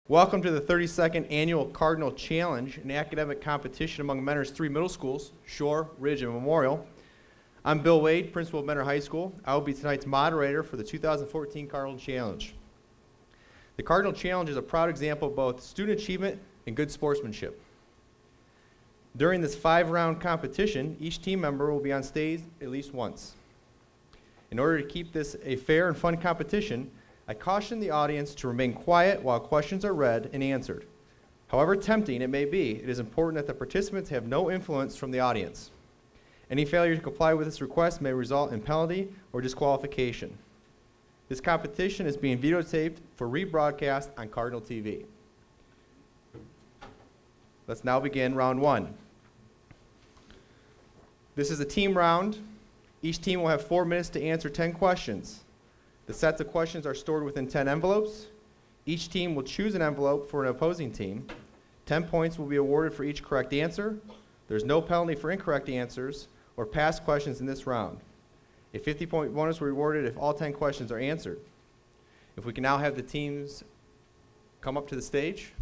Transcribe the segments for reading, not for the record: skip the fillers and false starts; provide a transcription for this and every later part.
Welcome to the 32nd Annual Cardinal Challenge, an academic competition among Mentor's three middle schools, Shore, Ridge, and Memorial. I'm Bill Wade, principal of Mentor High School. I will be tonight's moderator for the 2014 Cardinal Challenge. The Cardinal Challenge is a proud example of both student achievement and good sportsmanship. During this 5-round competition, each team member will be on stage at least once. In order to keep this a fair and fun competition, I caution the audience to remain quiet while questions are read and answered. However tempting it may be, it is important that the participants have no influence from the audience. Any failure to comply with this request may result in penalty or disqualification. This competition is being videotaped for rebroadcast on Cardinal TV. Let's now begin round 1. This is a team round. Each team will have 4 minutes to answer 10 questions. The sets of questions are stored within 10 envelopes. Each team will choose an envelope for an opposing team. 10 points will be awarded for each correct answer. There's no penalty for incorrect answers or past questions in this round. A 50-point bonus will be awarded if all 10 questions are answered. If we can now have the teams come up to the stage.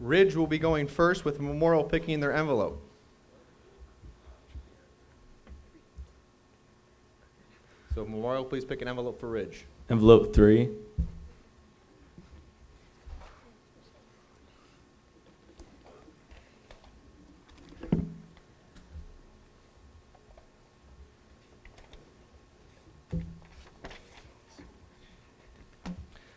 Ridge will be going first with Memorial picking their envelope. So Memorial, please pick an envelope for Ridge. Envelope 3.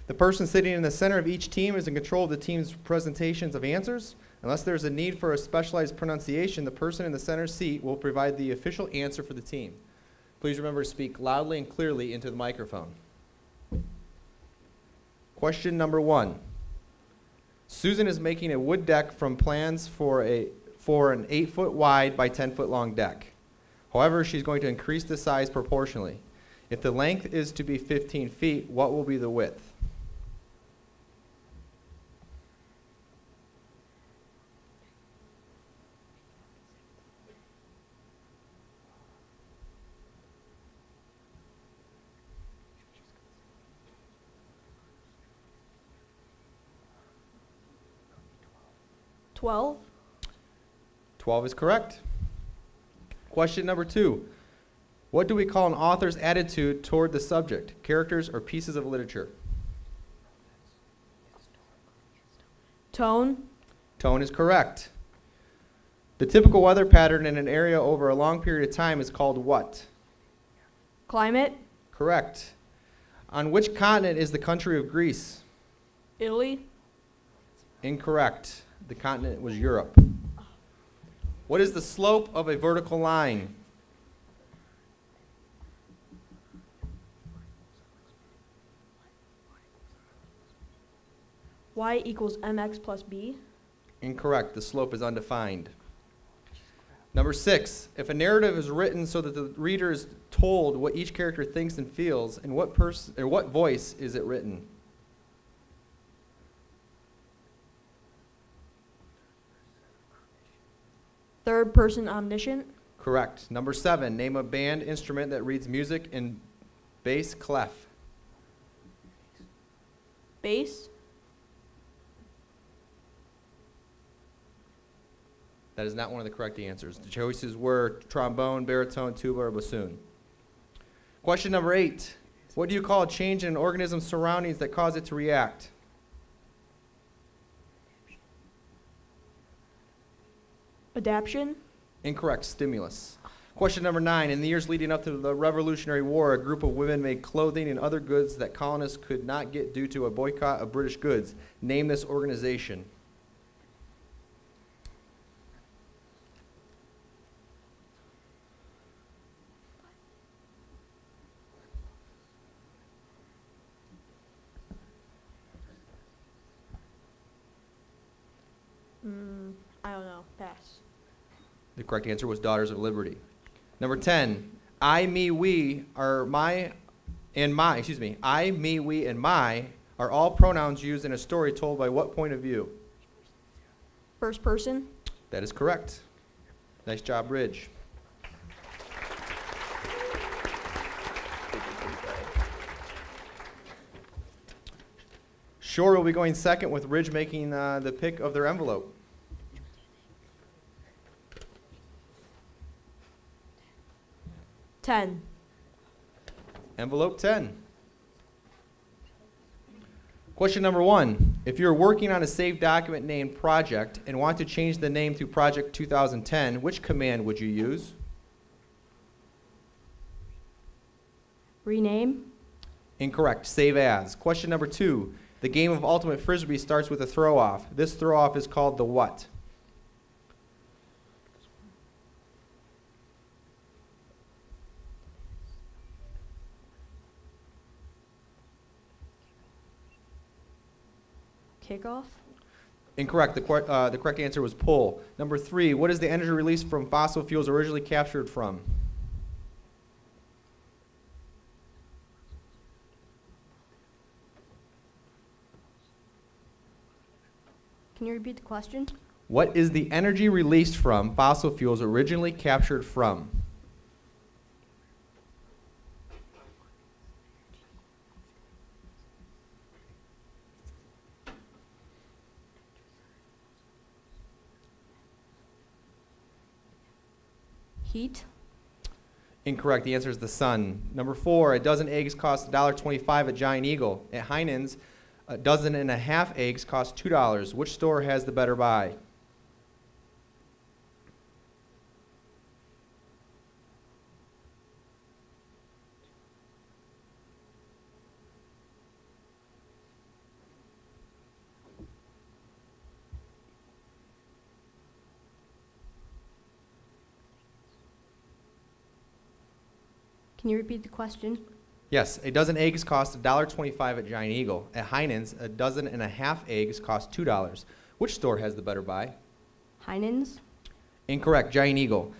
The person sitting in the center of each team is in control of the team's presentations of answers. Unless there's a need for a specialized pronunciation, the person in the center seat will provide the official answer for the team. Please remember to speak loudly and clearly into the microphone. Question number 1. Susan is making a wood deck from plans for an 8-foot wide by 10-foot long deck. However, she's going to increase the size proportionally. If the length is to be 15 feet, what will be the width? $12. 12 is correct. Question number 2. What do we call an author's attitude toward the subject, characters, or pieces of literature? Tone. Tone is correct. The typical weather pattern in an area over a long period of time is called what? Climate. Correct. On which continent is the country of Greece? Italy. Incorrect. The continent was Europe. What is the slope of a vertical line? Y equals mx plus b. Incorrect. The slope is undefined. Number 6. If a narrative is written so that the reader is told what each character thinks and feels, in what voice is it written? Third person omniscient. Correct. Number 7. Name a band instrument that reads music in bass clef. Bass. That is not one of the correct answers. The choices were trombone, baritone, tuba, or bassoon. Question number 8. What do you call a change in an organism's surroundings that cause it to react? Adaption. Incorrect. Stimulus. Question number 9. In the years leading up to the Revolutionary War, a group of women made clothing and other goods that colonists could not get due to a boycott of British goods. Name this organization. I don't know. Pass. The correct answer was Daughters of Liberty. Number 10, I, me, we are my, and my, excuse me, I, me, we, and my are all pronouns used in a story told by what point of view? First person. That is correct. Nice job, Ridge. Shore will be going second with Ridge making the pick of their envelope. Ten. Envelope 10. Question number 1. If you're working on a saved document named Project and want to change the name to Project 2010, which command would you use? Rename. Incorrect. Save as. Question number 2. The game of Ultimate Frisbee starts with a throw-off. This throw-off is called the what? Kickoff. Incorrect. The correct answer was pull. Number 3. What is the energy released from fossil fuels originally captured from? Can you repeat the question? What is the energy released from fossil fuels originally captured from? Heat. Incorrect. The answer is the sun. Number 4. A dozen eggs cost $1.25 at Giant Eagle. At Heinen's, a dozen and a half eggs cost $2. Which store has the better buy? Can you repeat the question? Yes, a dozen eggs cost $1.25 at Giant Eagle. At Heinen's, a dozen and a half eggs cost $2. Which store has the better buy? Heinen's. Incorrect. Giant Eagle.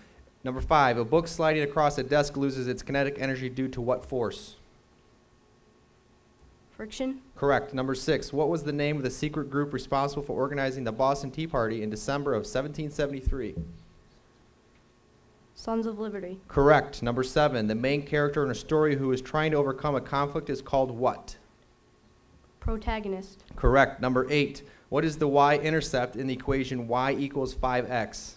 Number 5. A book sliding across a desk loses its kinetic energy due to what force? Friction. Correct. Number 6. What was the name of the secret group responsible for organizing the Boston Tea Party in December of 1773? Sons of Liberty. Correct. Number 7. The main character in a story who is trying to overcome a conflict is called what? Protagonist. Correct. Number 8. What is the y-intercept in the equation y equals 5x?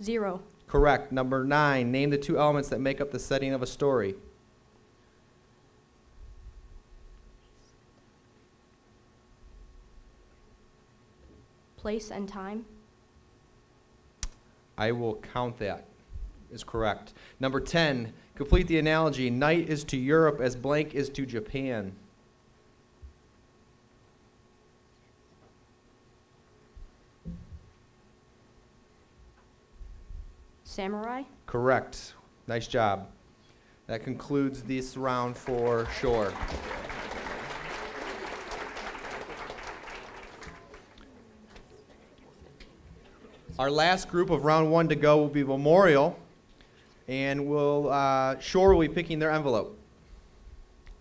0. Correct. Number 9. Name the 2 elements that make up the setting of a story. Place and time. I will count that. Is correct. Number 10. Complete the analogy. Night is to Europe as blank is to Japan. Samurai. Correct. Nice job. That concludes this round for Shore. Our last group of round 1 to go will be Memorial, and Shore will be picking their envelope.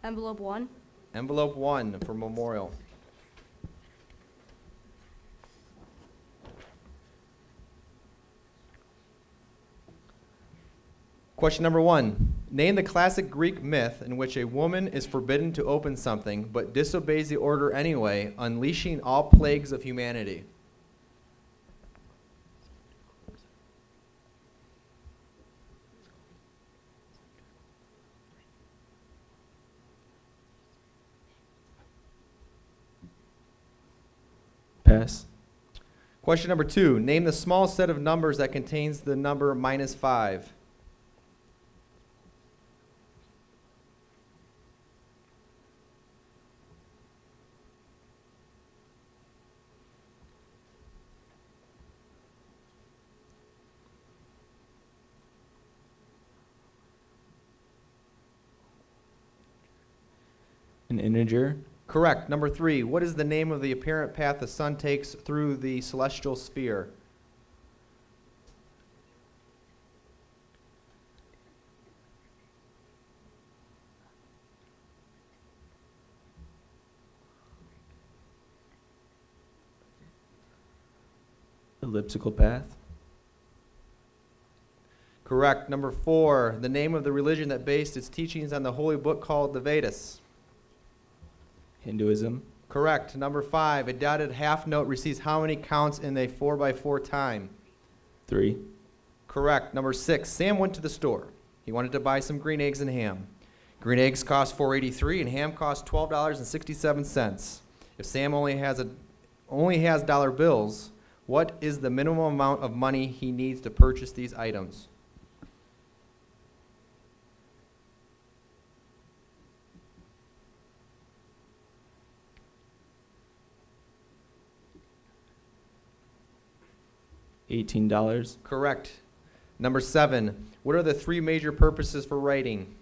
Envelope 1. Envelope 1 for Memorial. Question number 1. Name the classic Greek myth in which a woman is forbidden to open something but disobeys the order anyway, unleashing all plagues of humanity. Pass. Question number 2. Name the small set of numbers that contains the number -5. An integer. Correct. Number 3. What is the name of the apparent path the sun takes through the celestial sphere? Elliptical path. Correct. Number 4, the name of the religion that based its teachings on the holy book called the Vedas. Hinduism. Correct. Number 5, a dotted half note receives how many counts in a 4x4 time? 3. Correct. Number 6, Sam went to the store. He wanted to buy some green eggs and ham. Green eggs cost $4.83 and ham cost $12.67. If Sam only has dollar bills, what is the minimum amount of money he needs to purchase these items? $18. Correct. Number 7, what are the 3 major purposes for writing?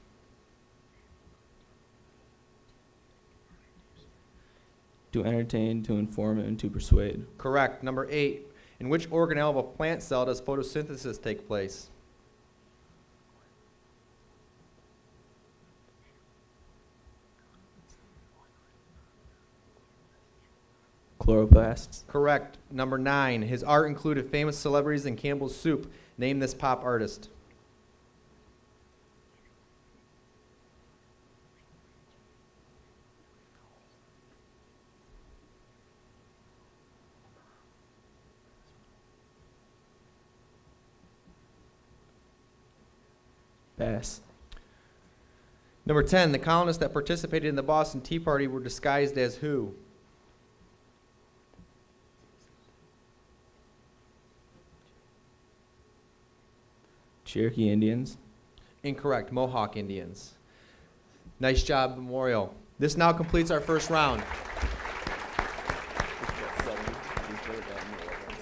To entertain, to inform, and to persuade. Correct. Number 8, in which organelle of a plant cell does photosynthesis take place? Chloroplasts. Correct. Number 9, his art included famous celebrities in Campbell's Soup. Name this pop artist. Pass. Number 10, the colonists that participated in the Boston Tea Party were disguised as who? Cherokee Indians. Incorrect. Mohawk Indians. Nice job, Memorial. This now completes our first round.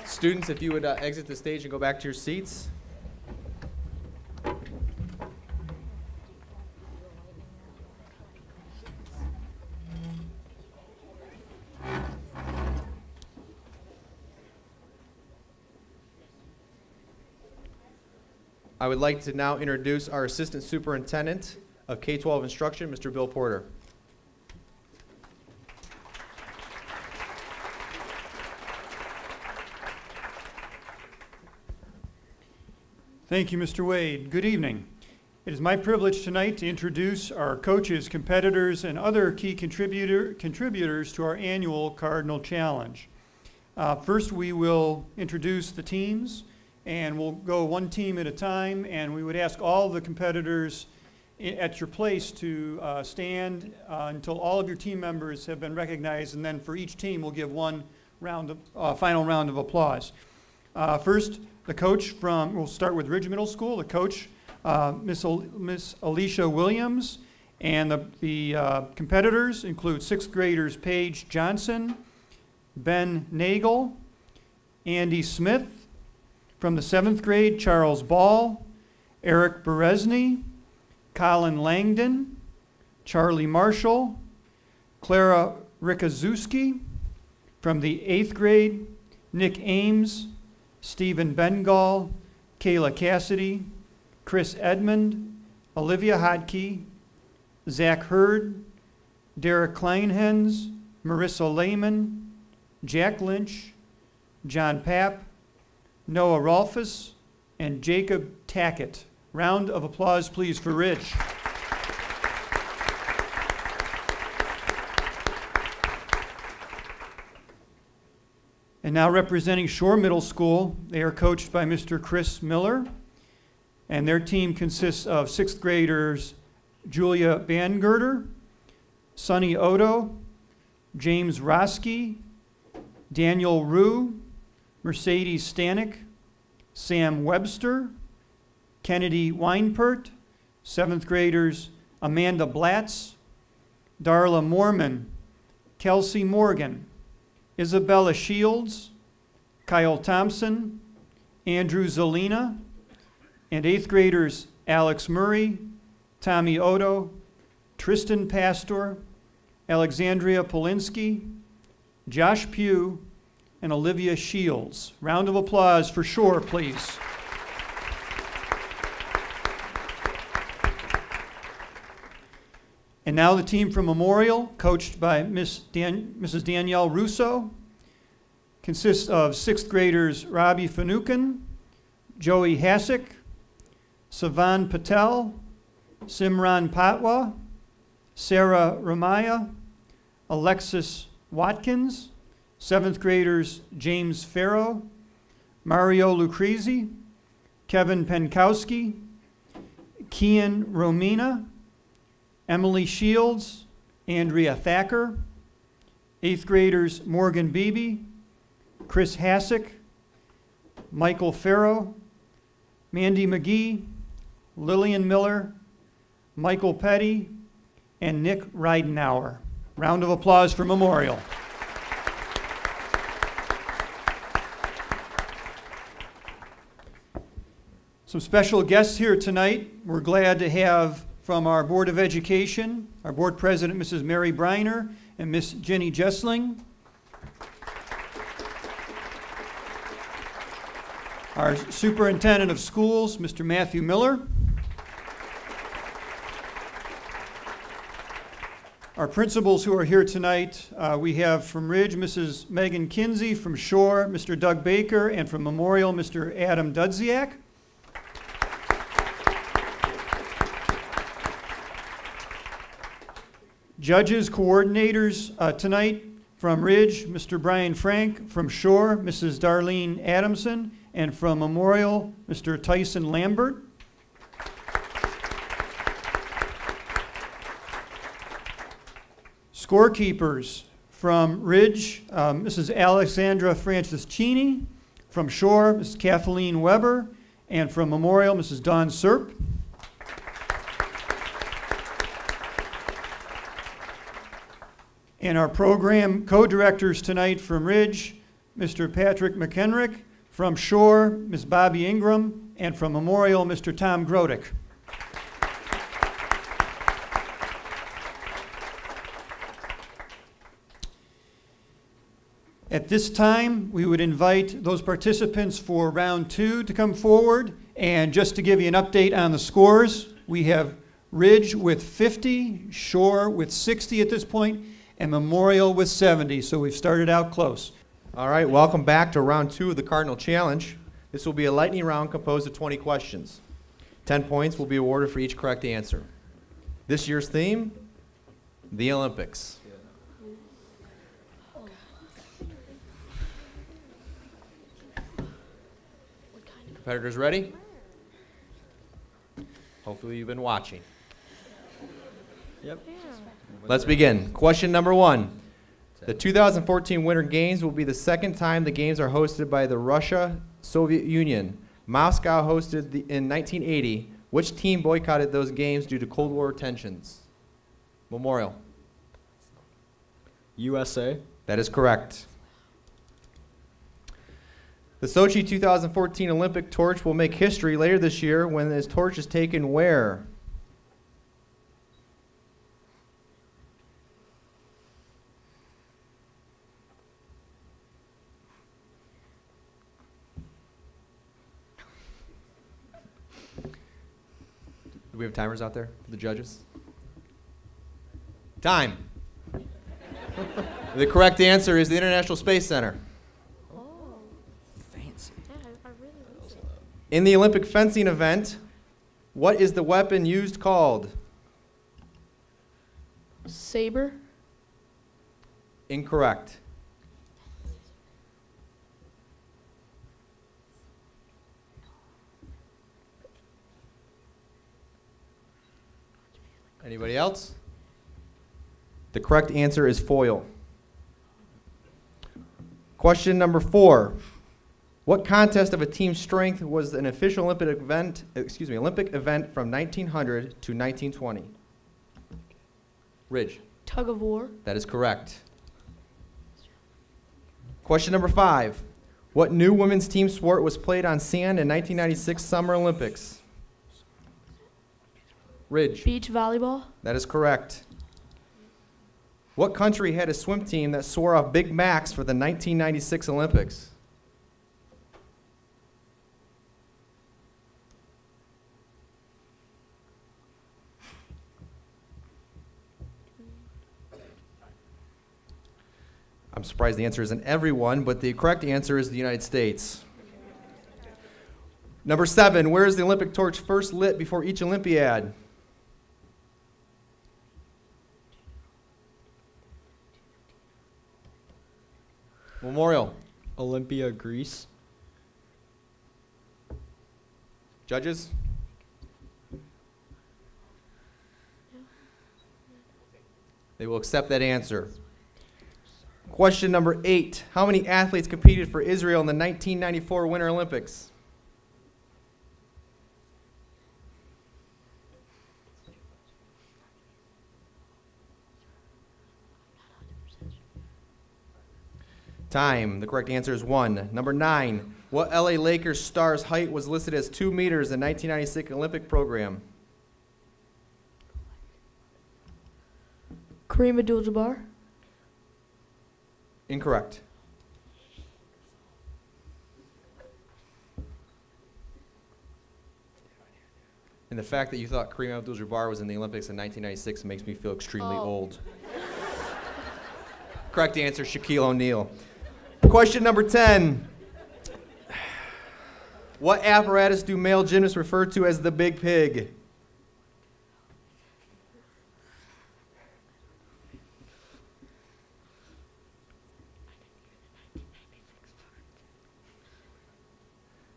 Students, if you would exit the stage and go back to your seats. I would like to now introduce our Assistant Superintendent of K-12 Instruction, Mr. Bill Porter. Thank you, Mr. Wade. Good evening. It is my privilege tonight to introduce our coaches, competitors, and other key contributors to our annual Cardinal Challenge. First, we will introduce the teams, and we'll go one team at a time, and we would ask all the competitors at your place to stand until all of your team members have been recognized, and then for each team we'll give one final round of applause. First, the coach we'll start with Ridge Middle School, the coach, Miss Alicia Williams, and the competitors include 6th graders Paige Johnson, Ben Nagel, Andy Smith. From the 7th grade, Charles Ball, Eric Berezny, Colin Langdon, Charlie Marshall, Clara Rikazewski. From the 8th grade, Nick Ames, Stephen Bengal, Kayla Cassidy, Chris Edmond, Olivia Hodke, Zach Hurd, Derek Kleinhens, Marissa Lehman, Jack Lynch, John Papp, Noah Rolfus, and Jacob Tackett. Round of applause, please, for Ridge. And now representing Shore Middle School, they are coached by Mr. Chris Miller, and their team consists of 6th graders Julia Bangirder, Sonny Odo, James Roski, Daniel Rue, Mercedes Stanek, Sam Webster, Kennedy Weinpert, 7th graders Amanda Blatz, Darla Mormon, Kelsey Morgan, Isabella Shields, Kyle Thompson, Andrew Zelina, and 8th graders Alex Murray, Tommy Odo, Tristan Pastor, Alexandria Polinsky, Josh Pugh, and Olivia Shields. Round of applause for Shore, please. And now the team from Memorial, coached by Mrs. Danielle Russo. consists of 6th graders Robbie Finucane, Joey Hasek, Savan Patel, Simran Patwa, Sarah Ramaya, Alexis Watkins, 7th graders James Farrow, Mario Lucrezi, Kevin Penkowski, Kian Romina, Emily Shields, Andrea Thacker, 8th graders Morgan Beebe, Chris Hasek, Michael Farrow, Mandy McGee, Lillian Miller, Michael Petty, and Nick Reidenauer. Round of applause for Memorial. Some special guests here tonight. We're glad to have from our Board of Education, our Board President, Mrs. Mary Briner, and Miss Jenny Jessling. Our Superintendent of Schools, Mr. Matthew Miller. Our principals who are here tonight, we have from Ridge, Mrs. Megan Kinsey, from Shore, Mr. Doug Baker, and from Memorial, Mr. Adam Dudziak. Judges, coordinators tonight from Ridge, Mr. Brian Frank, from Shore, Mrs. Darlene Adamson, and from Memorial, Mr. Tyson Lambert. Scorekeepers from Ridge, Mrs. Alexandra Francis Cheney, from Shore, Mrs. Kathleen Weber, and from Memorial, Mrs. Dawn Serp. And our program co-directors tonight from Ridge, Mr. Patrick McHenrick, from Shore, Ms. Bobby Ingram, and from Memorial, Mr. Tom Grodick. At this time, we would invite those participants for round 2 to come forward. And just to give you an update on the scores, we have Ridge with 50, Shore with 60 at this point, and Memorial with 70. So we've started out close. All right, welcome back to round 2 of the Cardinal Challenge. This will be a lightning round composed of 20 questions. 10 points will be awarded for each correct answer. This year's theme, the Olympics. Competitors ready? Hopefully you've been watching. Yep. Let's begin. Question number 1. The 2014 Winter Games will be the second time the Games are hosted by the Russia-Soviet Union. Moscow hosted in 1980. Which team boycotted those games due to Cold War tensions? Memorial. USA. That is correct. The Sochi 2014 Olympic torch will make history later this year when this torch is taken where? Do we have timers out there for the judges? Time. The correct answer is the International Space Center. In the Olympic fencing event, what is the weapon used called? Saber. Incorrect. Anybody else? The correct answer is foil. Question number 4. What contest of a team strength was an official Olympic event from 1900 to 1920? Ridge. Tug of war. That is correct. Question number 5. What new women's team sport was played on sand in 1996 Summer Olympics? Ridge. Beach volleyball. That is correct. What country had a swim team that swore off Big Macs for the 1996 Olympics? I'm surprised the answer isn't everyone, but the correct answer is the United States. Number 7, where is the Olympic torch first lit before each Olympiad? Memorial. Olympia, Greece. Judges? They will accept that answer. Question number 8. How many athletes competed for Israel in the 1994 Winter Olympics? Time. The correct answer is 1. Number 9. What LA Lakers star's height was listed as 2 meters in the 1996 Olympic program? Kareem Abdul-Jabbar. Incorrect. And the fact that you thought Kareem Abdul-Jabbar was in the Olympics in 1996 makes me feel extremely old. Correct answer, Shaquille O'Neal. Question number 10. What apparatus do male gymnasts refer to as the big pig?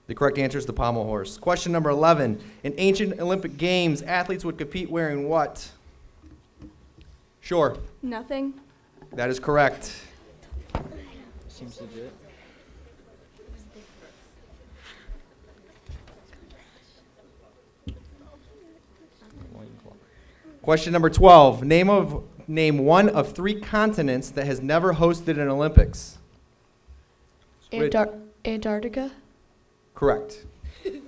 The correct answer is the pommel horse. Question number 11. In ancient Olympic Games, athletes would compete wearing what? Sure. Nothing. That is correct. Seems legit. Question number 12. Name one of 3 continents that has never hosted an Olympics. Rich. Antarctica. Correct. If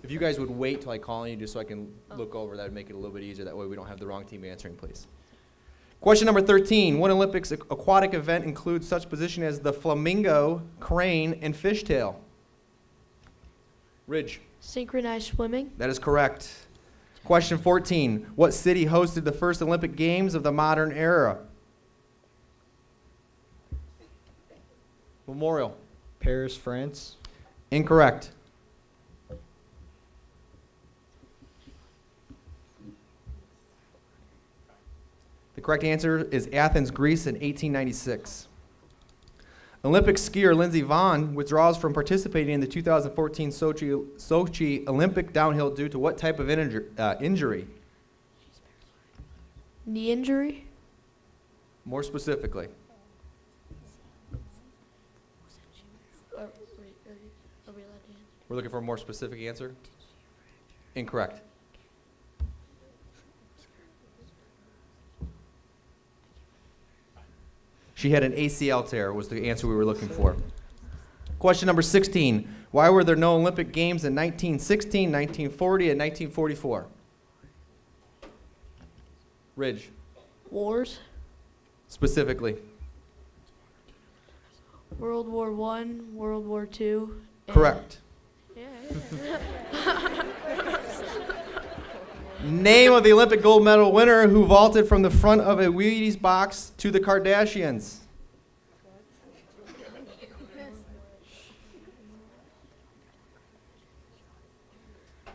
you guys would wait till I call on you just so I can look over, that would make it a little bit easier. That way we don't have the wrong team answering, please. Question number 13. What Olympics aquatic event includes such position as the flamingo, crane, and fishtail? Ridge. Synchronized swimming. That is correct. Question 14. What city hosted the first Olympic Games of the modern era? Memorial. Paris, France. Incorrect. The correct answer is Athens, Greece in 1896. Olympic skier Lindsey Vonn withdraws from participating in the 2014 Sochi Olympic downhill due to what type of injury? Knee injury. More specifically. Are we allowed to answer? We're looking for a more specific answer? Incorrect. She had an ACL tear was the answer we were looking for. Question number 16. Why were there no Olympic Games in 1916, 1940, and 1944? Ridge. Wars. Specifically. World War I, World War II. Correct. Yeah. Name of the Olympic gold medal winner who vaulted from the front of a Wheaties box to the Kardashians.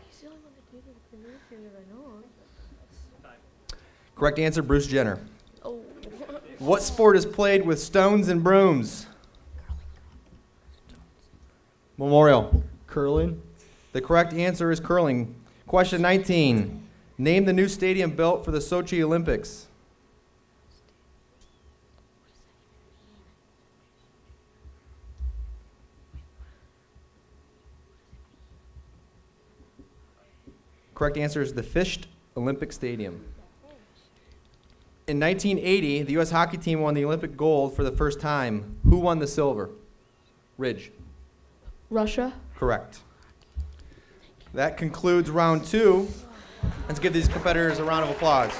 He's the only one that did it for me that I know of. Correct answer, Bruce Jenner. Oh. What sport is played with stones and brooms? Memorial. Curling. The correct answer is curling. Question 19. Name the new stadium built for the Sochi Olympics. Correct answer is the Fished Olympic Stadium. In 1980, the U.S. hockey team won the Olympic gold for the first time. Who won the silver? Ridge. Russia. Correct. That concludes round 2. Let's give these competitors a round of applause.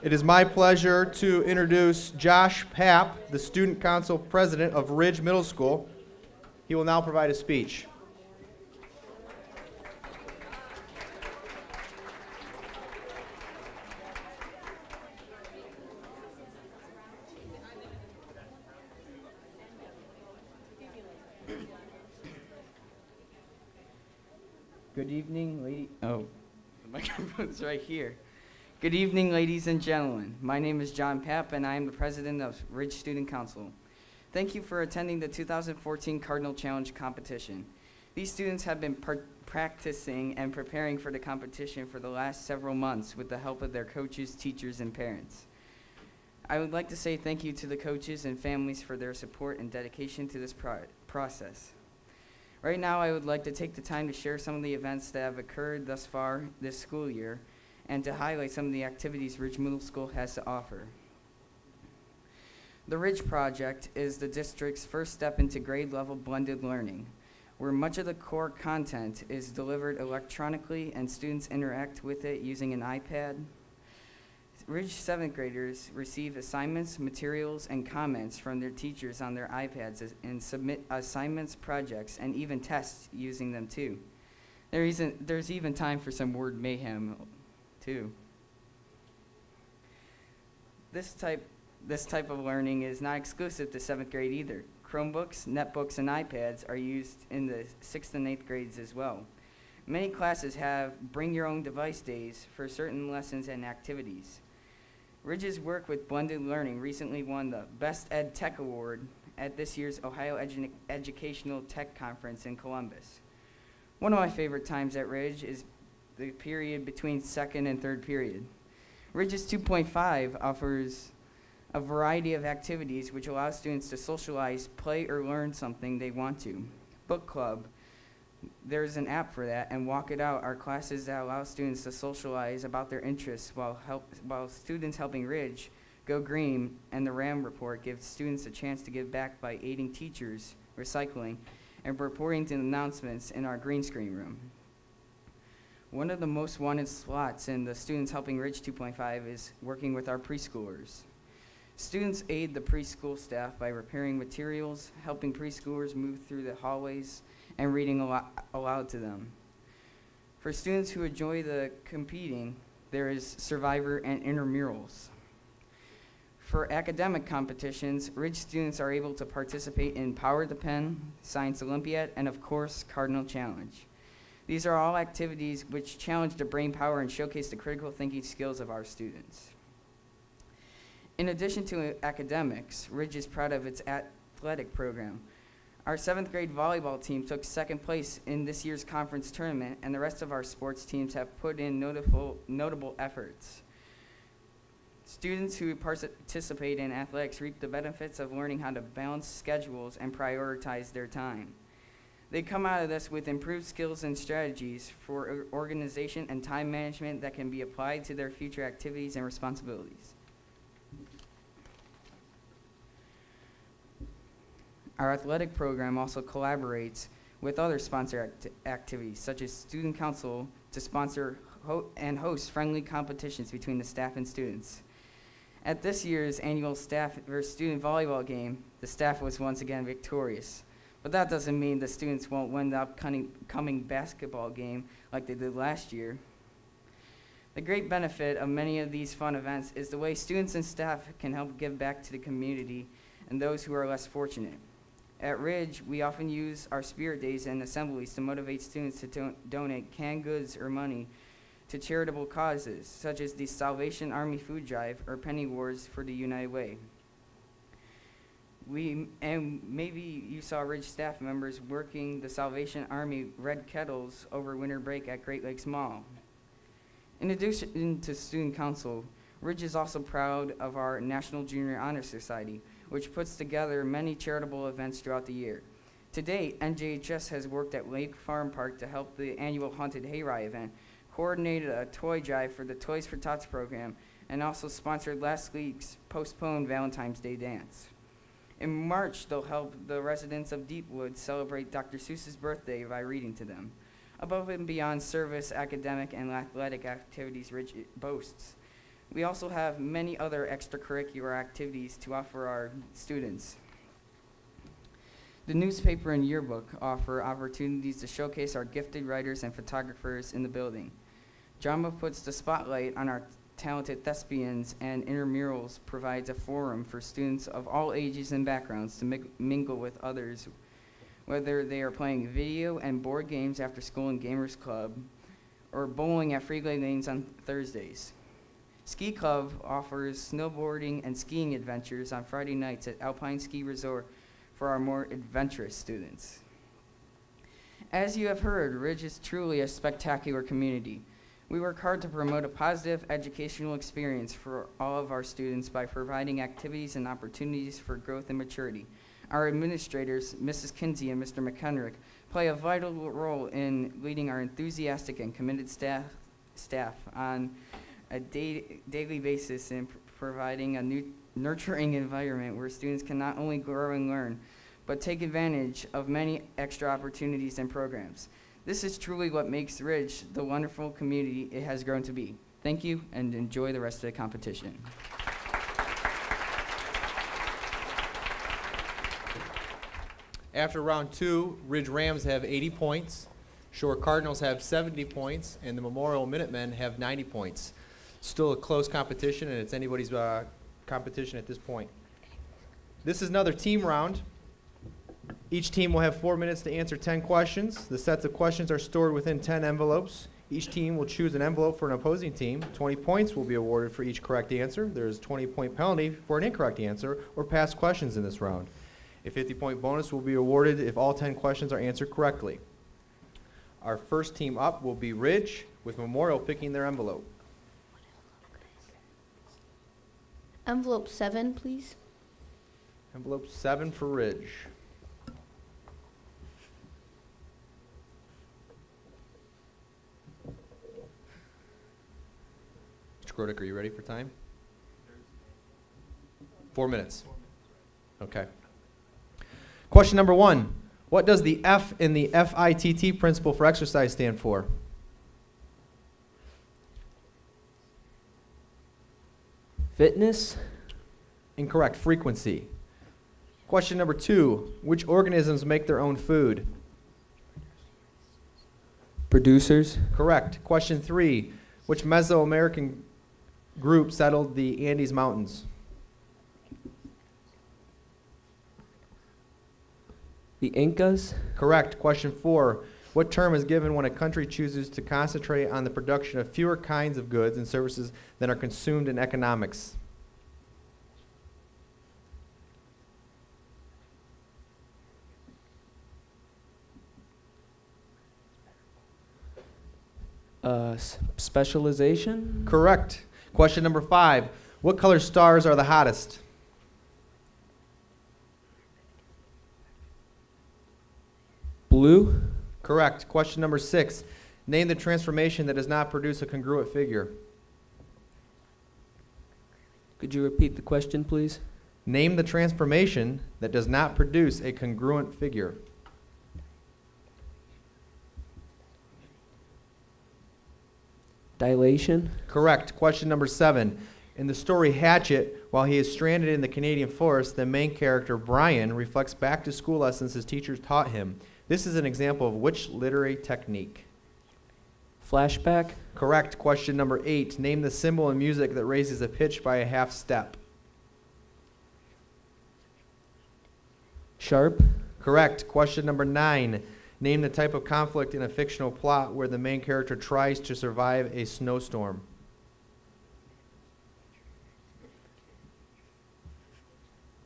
It is my pleasure to introduce Josh Papp, the Student Council President of Ridge Middle School. He will now provide a speech. Good evening, the microphone's right here. Good evening, ladies and gentlemen. My name is John Papp, and I am the president of Ridge Student Council. Thank you for attending the 2014 Cardinal Challenge competition. These students have been practicing and preparing for the competition for the last several months with the help of their coaches, teachers, and parents. I would like to say thank you to the coaches and families for their support and dedication to this process. Right now, I would like to take the time to share some of the events that have occurred thus far this school year and to highlight some of the activities Ridge Middle School has to offer. The Ridge Project is the district's first step into grade-level blended learning, where much of the core content is delivered electronically and students interact with it using an iPad. Ridge 7th graders receive assignments, materials, and comments from their teachers on their iPads and submit assignments, projects, and even tests using them too. There's even time for some word mayhem too. This type of learning is not exclusive to 7th grade either. Chromebooks, netbooks, and iPads are used in the 6th and 8th grades as well. Many classes have bring your own device days for certain lessons and activities. Ridge's work with blended learning recently won the Best Ed Tech Award at this year's Ohio Educational Tech Conference in Columbus. One of my favorite times at Ridge is the period between second and third period. Ridge's 2.5 offers a variety of activities which allow students to socialize, play, or learn something they want to. Book club, there's an app for that, and Walk It Out are classes that allow students to socialize about their interests while students helping Ridge, Go Green, and the RAM report give students a chance to give back by aiding teachers, recycling, and reporting to announcements in our green screen room. One of the most wanted slots in the Students Helping Ridge 2.5 is working with our preschoolers. Students aid the preschool staff by preparing materials, helping preschoolers move through the hallways, and reading aloud to them. For students who enjoy the competing, there is Survivor and intramurals. For academic competitions, Ridge students are able to participate in Power the Pen, Science Olympiad, and of course, Cardinal Challenge. These are all activities which challenge the brain power and showcase the critical thinking skills of our students. In addition to academics, Ridge is proud of its athletic program. Our 7th grade volleyball team took second place in this year's conference tournament, and the rest of our sports teams have put in notable efforts. Students who participate in athletics reap the benefits of learning how to balance schedules and prioritize their time. They come out of this with improved skills and strategies for organization and time management that can be applied to their future activities and responsibilities. Our athletic program also collaborates with other sponsor activities, such as Student Council, to sponsor and host friendly competitions between the staff and students. At this year's annual staff versus student volleyball game, the staff was once again victorious. But that doesn't mean the students won't win the upcoming basketball game like they did last year. The great benefit of many of these fun events is the way students and staff can help give back to the community and those who are less fortunate. At Ridge, we often use our spirit days and assemblies to motivate students to donate canned goods or money to charitable causes, such as the Salvation Army Food Drive or Penny Wars for the United Way. And maybe you saw Ridge staff members working the Salvation Army red kettles over winter break at Great Lakes Mall. In addition to Student Council, Ridge is also proud of our National Junior Honor Society, which puts together many charitable events throughout the year. To date, NJHS has worked at Lake Farm Park to help the annual Haunted Hayride event, coordinated a toy drive for the Toys for Tots program, and also sponsored last week's postponed Valentine's Day dance. In March, they'll help the residents of Deepwood celebrate Dr. Seuss's birthday by reading to them. Above and beyond service, academic, and athletic activities Ridge boasts, We also have many other extracurricular activities to offer our students. The newspaper and yearbook offer opportunities to showcase our gifted writers and photographers in the building. Drama puts the spotlight on our talented thespians, and intramurals provides a forum for students of all ages and backgrounds to mingle with others, whether they are playing video and board games after school in Gamers Club or bowling at Freeway Lanes on Thursdays. Ski Club offers snowboarding and skiing adventures on Friday nights at Alpine Ski Resort for our more adventurous students. As you have heard, Ridge is truly a spectacular community. We work hard to promote a positive educational experience for all of our students by providing activities and opportunities for growth and maturity. Our administrators, Mrs. Kinsey and Mr. McHenrick, play a vital role in leading our enthusiastic and committed staff on a daily basis in providing a nurturing environment where students can not only grow and learn, but take advantage of many extra opportunities and programs. This is truly what makes Ridge the wonderful community it has grown to be. Thank you, and enjoy the rest of the competition. After round 2, Ridge Rams have 80 points, Shore Cardinals have 70 points, and the Memorial Minutemen have 90 points. Still a close competition, and it's anybody's competition at this point. This is another team round. Each team will have 4 minutes to answer 10 questions. The sets of questions are stored within 10 envelopes. Each team will choose an envelope for an opposing team. 20 points will be awarded for each correct answer. There is a 20-point penalty for an incorrect answer or past questions in this round. A 50-point bonus will be awarded if all 10 questions are answered correctly. Our first team up will be Ridge, with Memorial picking their envelope. Envelope 7, please. Envelope 7 for Ridge. Mr. Grodick, are you ready for time? 4 minutes. Okay. Question number 1. What does the F in the FITT principle for exercise stand for? Fitness. Incorrect. Frequency. Question number 2. Which organisms make their own food? Producers. Correct. Question 3. Which Mesoamerican group settled the Andes Mountains? The Incas. Correct. Question 4. What term is given when a country chooses to concentrate on the production of fewer kinds of goods and services than are consumed in economics? Specialization. Correct. Question number 5. What color stars are the hottest? Blue. Correct. Question number 6. Name the transformation that does not produce a congruent figure. Could you repeat the question, please? Name the transformation that does not produce a congruent figure. Dilation. Correct. Question number 7. In the story Hatchet, while he is stranded in the Canadian forest, the main character, Brian, reflects back to school lessons his teachers taught him. This is an example of which literary technique? Flashback. Correct. Question number 8. Name the symbol in music that raises a pitch by a half step. Sharp. Correct. Question number 9. Name the type of conflict in a fictional plot where the main character tries to survive a snowstorm.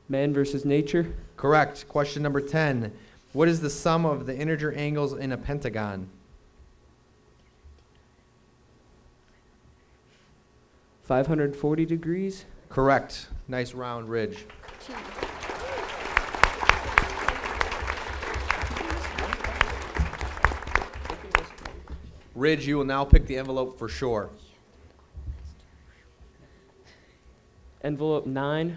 Man versus nature. Correct. Question number 10. What is the sum of the integer angles in a pentagon? 540 degrees. Correct. Nice round, Ridge. 2. Ridge, you will now pick the envelope for Shore. Envelope 9.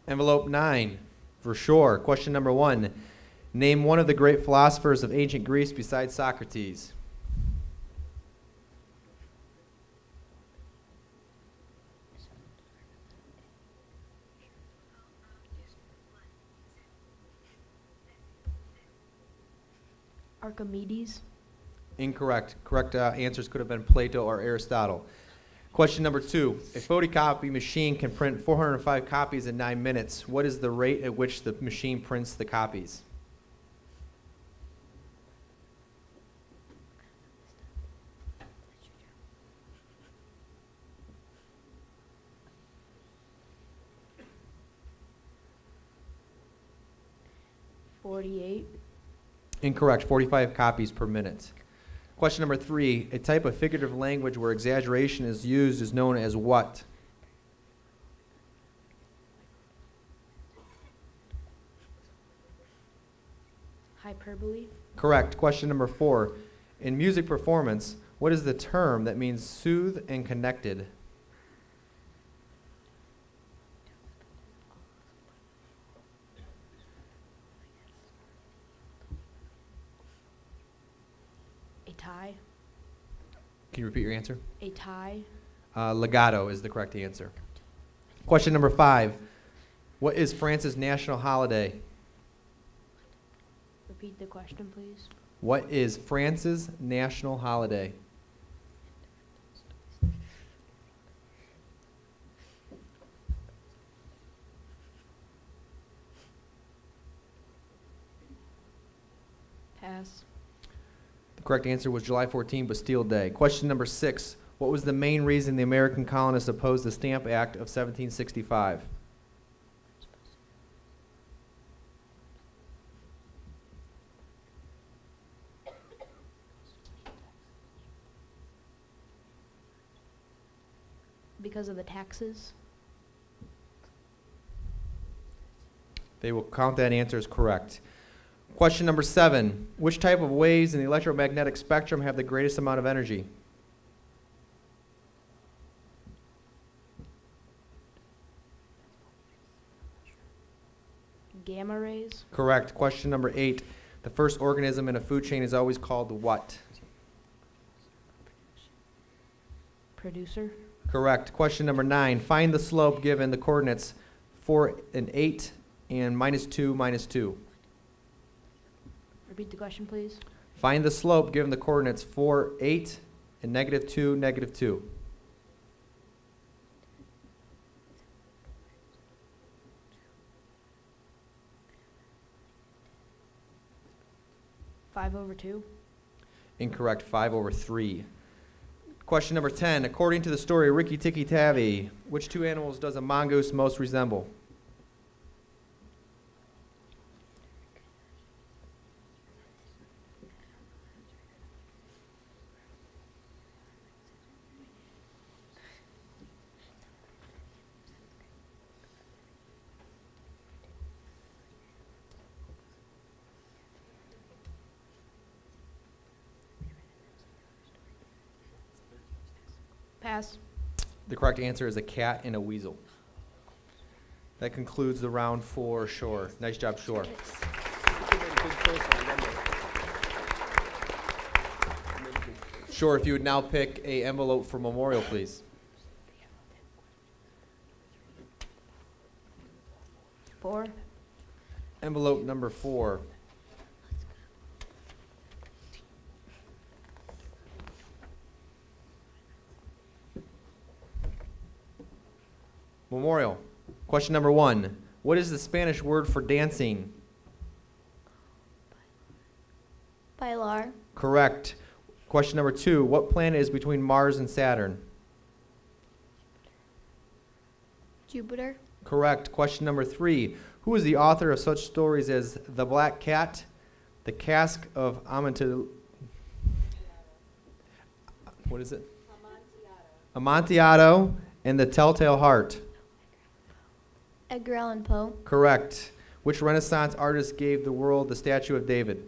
Envelope 9, for sure. Question number 1. Name one of the great philosophers of ancient Greece besides Socrates. Archimedes. Incorrect. Correct answers could have been Plato or Aristotle. Question number 2. A photocopy machine can print 405 copies in 9 minutes. What is the rate at which the machine prints the copies? Incorrect. 45 copies per minute. Question number 3. A type of figurative language where exaggeration is used is known as what? Hyperbole. Correct. Question number 4. In music performance, what is the term that means soothe and connected? A tie. Can you repeat your answer? A tie. Legato is the correct answer. Question number 5. What is France's national holiday? Repeat the question, please. What is France's national holiday? Pass. The correct answer was July 14, Bastille Day. Question number 6. What was the main reason the American colonists opposed the Stamp Act of 1765? Because of the taxes. They will count that answer as correct. Question number 7. Which type of waves in the electromagnetic spectrum have the greatest amount of energy? Gamma rays. Correct. Question number 8. The first organism in a food chain is always called what? Producer. Correct. Question number 9. Find the slope given the coordinates 4 and 8 and -2, -2. Repeat the question, please. Find the slope given the coordinates 4, 8 and -2, -2. Five over 2. Incorrect. 5/3. Question number 10. According to the story Rikki Tikki Tavi, which two animals does a mongoose most resemble? Pass. The correct answer is a cat and a weasel. That concludes the round for Shore. Nice job, Shore. Shore, if you would now pick a envelope for Memorial, please. 4. Envelope number 4. Memorial. Question number 1. What is the Spanish word for dancing? Bailar. Correct. Question number 2. What planet is between Mars and Saturn? Jupiter. Correct. Question number 3. Who is the author of such stories as The Black Cat, The Cask of Amontillado? What is it? Amontillado, and The Telltale Heart? Edgar Allan Poe. Correct. Which Renaissance artist gave the world the statue of David?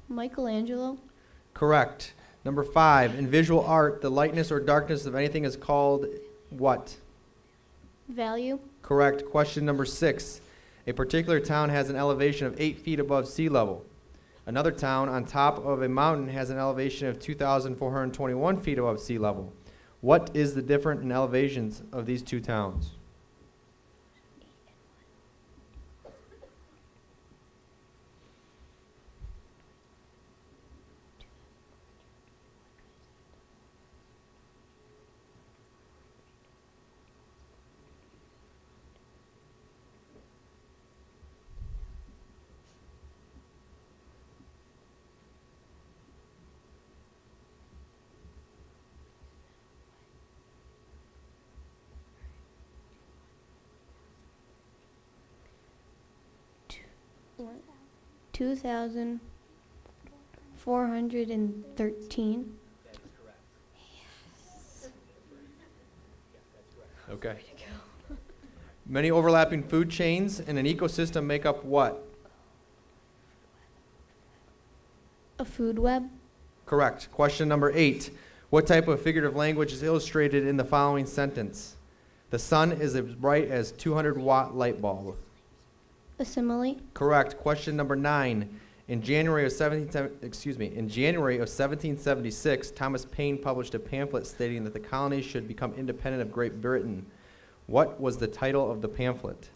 Michelangelo. Correct. Number 5. In visual art, the lightness or darkness of anything is called what? Value. Correct. Question number 6. A particular town has an elevation of 8 feet above sea level. Another town on top of a mountain has an elevation of 2,421 feet above sea level. What is the difference in elevations of these two towns? What? 2,413. Okay. Many overlapping food chains in an ecosystem make up what? A food web. Correct. Question number 8. What type of figurative language is illustrated in the following sentence? The sun is as bright as 200-watt light bulb. A simile. Correct. Question number 9. In January of 1776, Thomas Paine published a pamphlet stating that the colonies should become independent of Great Britain. What was the title of the pamphlet?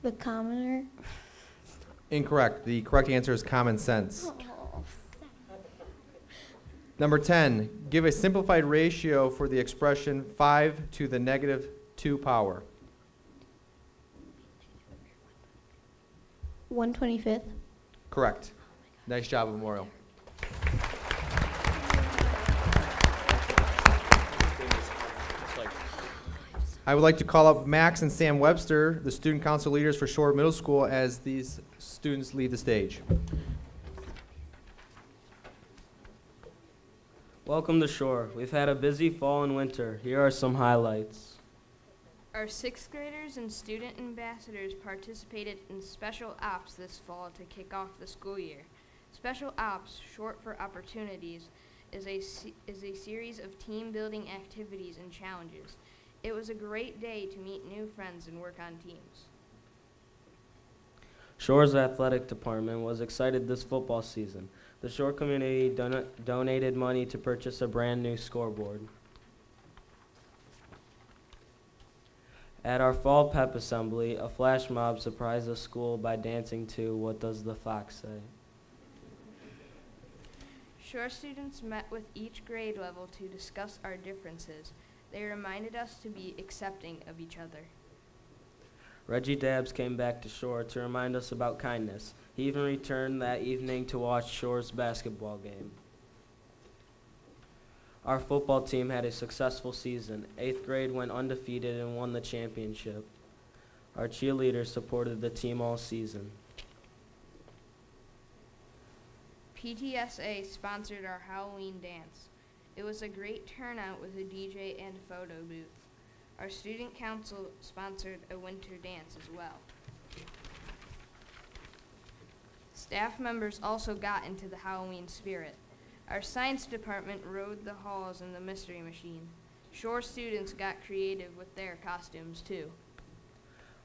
The commoner. Incorrect. The correct answer is common sense. Number 10. Give a simplified ratio for the expression 5 to the negative 2 power. 1/25. Correct. Nice job, Memorial. I would like to call up Max and Sam Webster, the student council leaders for Shore Middle School, as these students leave the stage. Welcome to Shore. We've had a busy fall and winter. Here are some highlights. Our 6th graders and student ambassadors participated in Special Ops this fall to kick off the school year. Special Ops, short for Opportunities, is a series of team-building activities and challenges. It was a great day to meet new friends and work on teams. Shore's athletic department was excited this football season. The Shore community donated money to purchase a brand new scoreboard. At our fall pep assembly, a flash mob surprised the school by dancing to What Does the Fox Say? Shore students met with each grade level to discuss our differences. They reminded us to be accepting of each other. Reggie Dabbs came back to Shore to remind us about kindness. He even returned that evening to watch Shore's basketball game. Our football team had a successful season. 8th grade went undefeated and won the championship. Our cheerleaders supported the team all season. PTSA sponsored our Halloween dance. It was a great turnout with a DJ and photo booth. Our student council sponsored a winter dance as well. Staff members also got into the Halloween spirit. Our science department rode the halls in the mystery machine. Shore students got creative with their costumes too.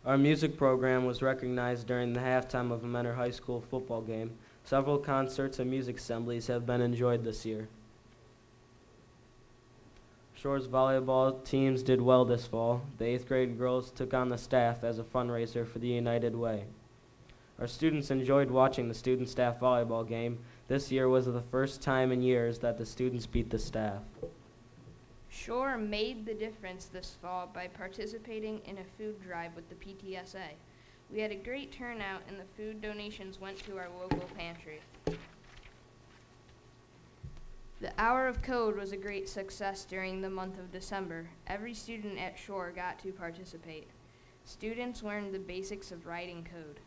Our music program was recognized during the halftime of a Menor High School football game. Several concerts and music assemblies have been enjoyed this year. Shore's volleyball teams did well this fall. The 8th grade girls took on the staff as a fundraiser for the United Way. Our students enjoyed watching the student-staff volleyball game. This year was the first time in years that the students beat the staff. Shore made the difference this fall by participating in a food drive with the PTSA. We had a great turnout and the food donations went to our local pantry. The Hour of Code was a great success during the month of December. Every student at Shore got to participate. Students learned the basics of writing code.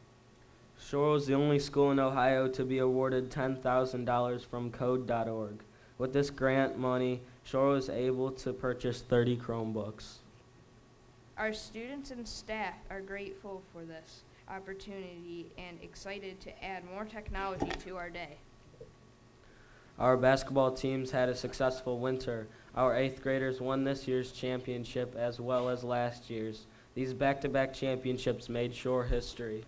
Shore was the only school in Ohio to be awarded $10,000 from Code.org. With this grant money, Shore was able to purchase 30 Chromebooks. Our students and staff are grateful for this opportunity and excited to add more technology to our day. Our basketball teams had a successful winter. Our 8th graders won this year's championship as well as last year's. These back-to-back championships made Shore history.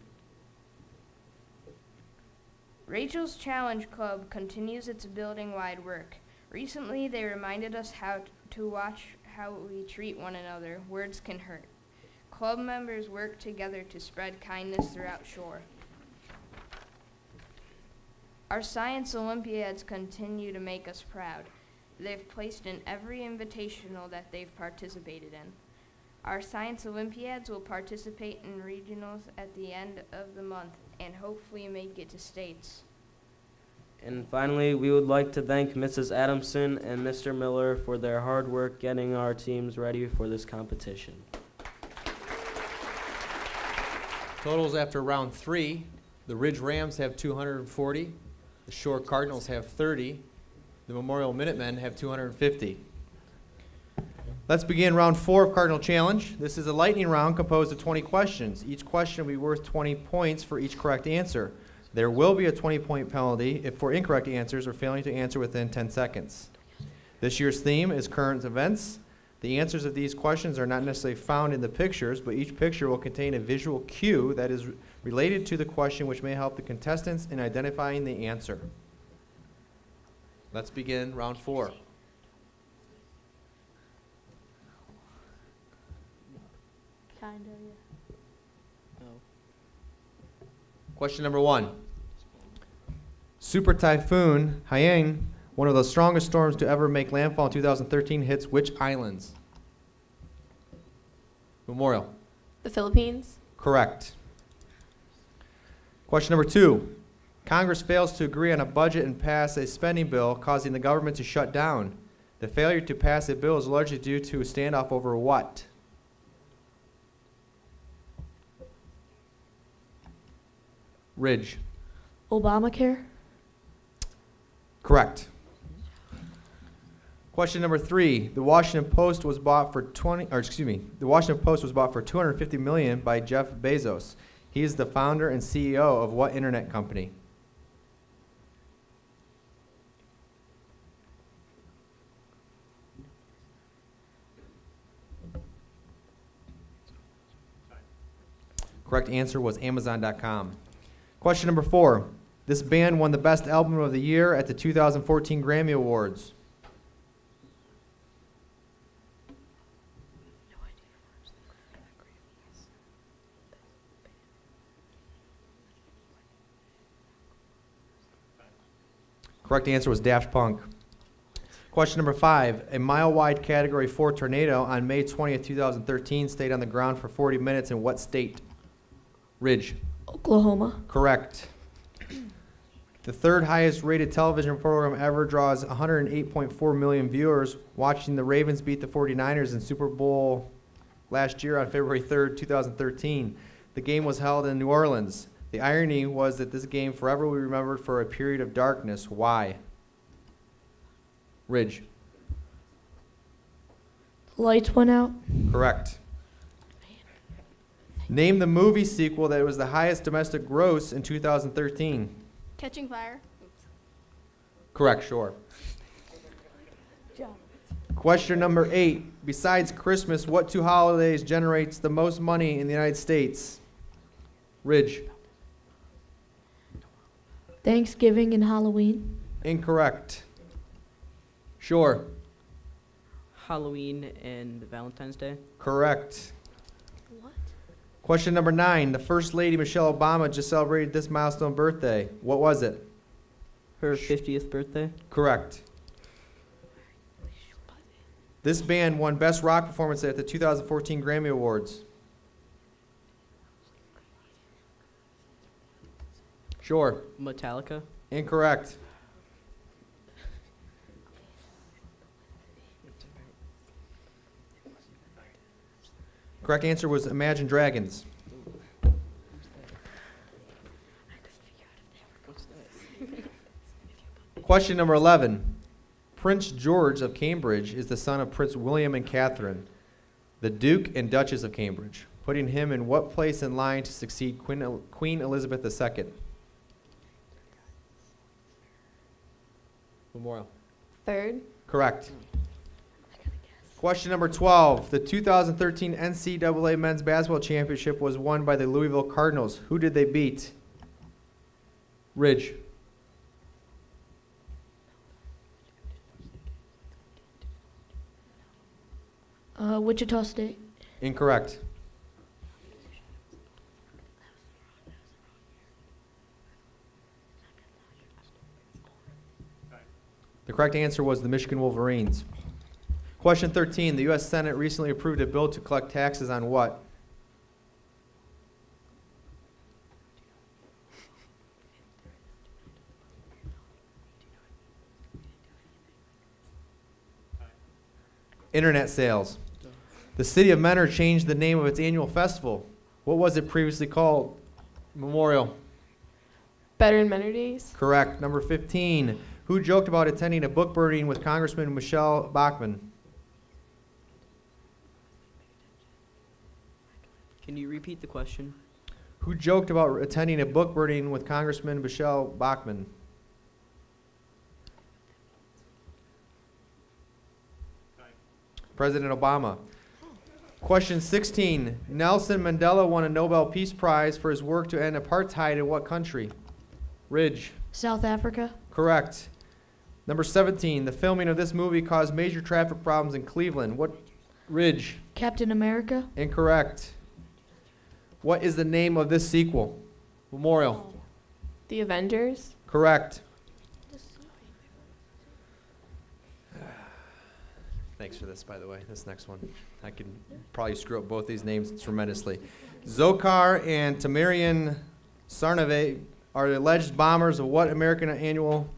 Rachel's Challenge Club continues its building-wide work. Recently, they reminded us how to watch how we treat one another. Words can hurt. Club members work together to spread kindness throughout Shore. Our Science Olympiads continue to make us proud. They've placed in every invitational that they've participated in. Our Science Olympiads will participate in regionals at the end of the month and hopefully make it to states. And finally, we would like to thank Mrs. Adamson and Mr. Miller for their hard work getting our teams ready for this competition. Totals after round 3. The Ridge Rams have 240. The Shore Cardinals have 30. The Memorial Minutemen have 250. Let's begin round 4 of Cardinal Challenge. This is a lightning round composed of 20 questions. Each question will be worth 20 points for each correct answer. There will be a 20-point penalty if for incorrect answers or failing to answer within 10 seconds. This year's theme is current events. The answers of these questions are not necessarily found in the pictures, but each picture will contain a visual cue that is related to the question, which may help the contestants in identifying the answer. Let's begin round 4. Kinda, yeah. Question number 1. Super Typhoon Haiyan, one of the strongest storms to ever make landfall in 2013, hits which islands? Memorial. The Philippines. Correct. Question number 2. Congress fails to agree on a budget and pass a spending bill, causing the government to shut down. The failure to pass a bill is largely due to a standoff over what? Ridge. Obamacare. Correct. Question number 3. The Washington Post was bought for The Washington Post was bought for $250 million by Jeff Bezos. He is the founder and CEO of what internet company? Correct answer was Amazon.com. Question number 4. This band won the Best Album of the Year at the 2014 Grammy Awards. Correct answer was Daft Punk. Question number 5. A mile-wide Category 4 tornado on May 20th, 2013 stayed on the ground for 40 minutes in what state? Ridge. Oklahoma. Correct. The third highest rated television program ever draws 108.4 million viewers watching the Ravens beat the 49ers in Super Bowl last year on February 3rd, 2013. The game was held in New Orleans. The irony was that this game forever will be remembered for a period of darkness. Why? Ridge. Lights went out. Correct. Name the movie sequel that was the highest domestic gross in 2013. Catching Fire. Correct, sure. Job. Question number 8. Besides Christmas, what 2 holidays generates the most money in the United States? Ridge. Thanksgiving and Halloween. Incorrect. Sure. Halloween and Valentine's Day. Correct. What? Question number 9. The First Lady, Michelle Obama, just celebrated this milestone birthday. What was it? Her 50th birthday. Correct. This band won Best Rock Performance at the 2014 Grammy Awards. Sure. Metallica. Incorrect. Correct answer was Imagine Dragons. Question number 11. Prince George of Cambridge is the son of Prince William and Catherine, the Duke and Duchess of Cambridge, putting him in what place in line to succeed Queen Elizabeth II? Memorial. Third. Correct. Question number 12. The 2013 NCAA Men's Basketball Championship was won by the Louisville Cardinals. Who did they beat? Ridge. Wichita State. Incorrect. The correct answer was the Michigan Wolverines. Question 13. The U.S. Senate recently approved a bill to collect taxes on what? Internet sales. The city of Mentor changed the name of its annual festival. What was it previously called? Memorial. Better in Mentor Days. Correct. Number 15. Who joked about attending a book burning with Congressman Michelle Bachmann? Can you repeat the question? Who joked about attending a book burning with Congressman Michelle Bachmann? President Obama. Question 16. Nelson Mandela won a Nobel Peace Prize for his work to end apartheid in what country? Ridge. South Africa. Correct. Number 17. The filming of this movie caused major traffic problems in Cleveland. What? Ridge. Captain America. Incorrect. What is the name of this sequel? Memorial. The Avengers. Correct. Thanks for this, by the way, this next one. I can probably screw up both these names tremendously. Zokar and Tamarian Sarnave are the alleged bombers of what American annual?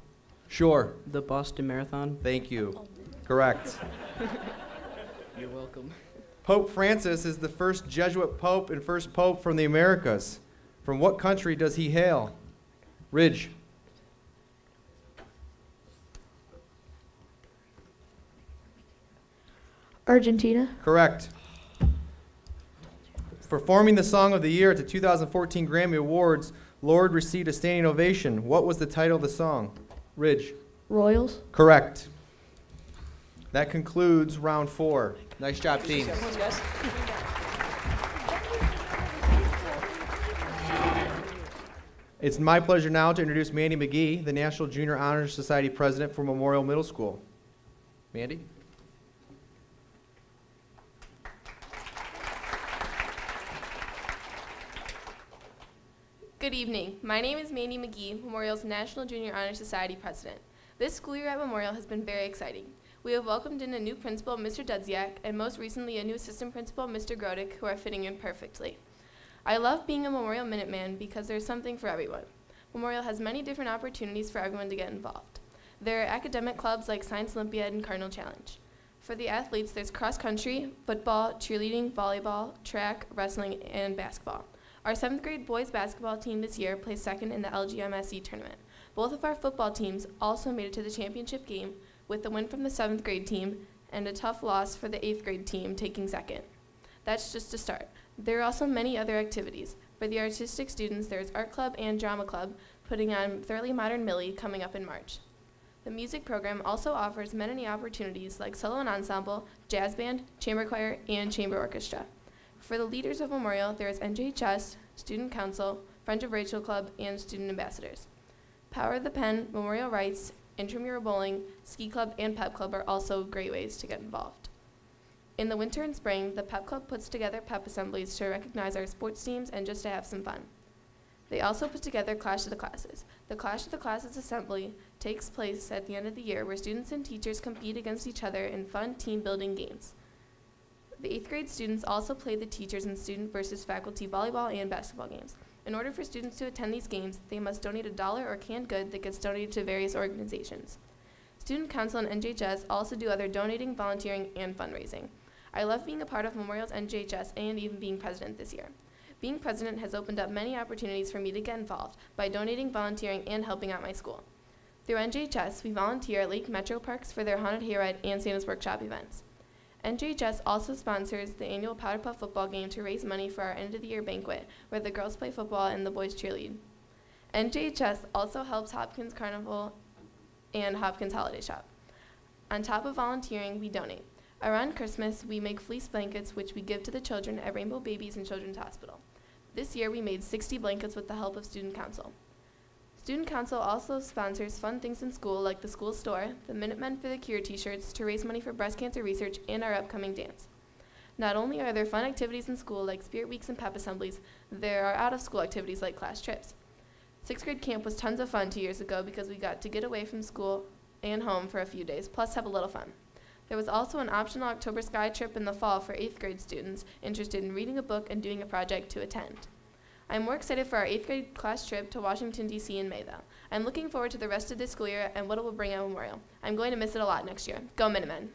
Sure. The Boston Marathon. Thank you. Correct. You're welcome. Pope Francis is the first Jesuit pope and first pope from the Americas. From what country does he hail? Ridge. Argentina. Correct. Performing the Song of the Year at the 2014 Grammy Awards, Lorde received a standing ovation. What was the title of the song? Ridge. Royals. Correct. That concludes round 4. Nice job, team. It's my pleasure now to introduce Mandy McGee, the National Junior Honor Society President for Memorial Middle School. Mandy? Good evening. My name is Mandy McGee, Memorial's National Junior Honor Society President. This school year at Memorial has been very exciting. We have welcomed in a new principal, Mr. Dudziak, and most recently a new assistant principal, Mr. Grodick, who are fitting in perfectly. I love being a Memorial Minuteman because there's something for everyone. Memorial has many different opportunities for everyone to get involved. There are academic clubs like Science Olympiad and Cardinal Challenge. For the athletes, there's cross country, football, cheerleading, volleyball, track, wrestling, and basketball. Our 7th grade boys basketball team this year placed second in the LGMSE tournament. Both of our football teams also made it to the championship game with the win from the 7th grade team and a tough loss for the 8th grade team taking second. That's just a start. There are also many other activities. For the artistic students, there's art club and drama club putting on Thoroughly Modern Millie coming up in March. The music program also offers many opportunities like solo and ensemble, jazz band, chamber choir, and chamber orchestra. For the leaders of Memorial, there is NJHS, Student Council, Friends of Rachel Club, and Student Ambassadors. Power of the Pen, Memorial Rights, Intramural Bowling, Ski Club, and Pep Club are also great ways to get involved. In the winter and spring, the Pep Club puts together pep assemblies to recognize our sports teams and just to have some fun. They also put together Clash of the Classes. The Clash of the Classes assembly takes place at the end of the year where students and teachers compete against each other in fun team-building games. The 8th grade students also play the teachers and student versus faculty volleyball and basketball games. In order for students to attend these games, they must donate $1 or canned good that gets donated to various organizations. Student Council and NJHS also do other donating, volunteering, and fundraising. I love being a part of Memorial's NJHS and even being president this year. Being president has opened up many opportunities for me to get involved by donating, volunteering, and helping out my school. Through NJHS, we volunteer at Lake Metro Parks for their Haunted Hayride and Santa's Workshop events. NJHS also sponsors the annual Powder Puff football game to raise money for our end-of-the-year banquet, where the girls play football and the boys cheerlead. NJHS also helps Hopkins Carnival and Hopkins Holiday Shop. On top of volunteering, we donate. Around Christmas, we make fleece blankets, which we give to the children at Rainbow Babies and Children's Hospital. This year, we made 60 blankets with the help of Student Council. Student Council also sponsors fun things in school like the school store, the Minutemen for the Cure t-shirts to raise money for breast cancer research, and our upcoming dance. Not only are there fun activities in school like Spirit Weeks and pep assemblies, there are out-of-school activities like class trips. 6th grade camp was tons of fun 2 years ago because we got to get away from school and home for a few days, plus have a little fun. There was also an optional October Sky trip in the fall for 8th grade students interested in reading a book and doing a project to attend. I'm more excited for our 8th grade class trip to Washington, D.C. in May, though. I'm looking forward to the rest of this school year and what it will bring at Memorial. I'm going to miss it a lot next year. Go Minutemen!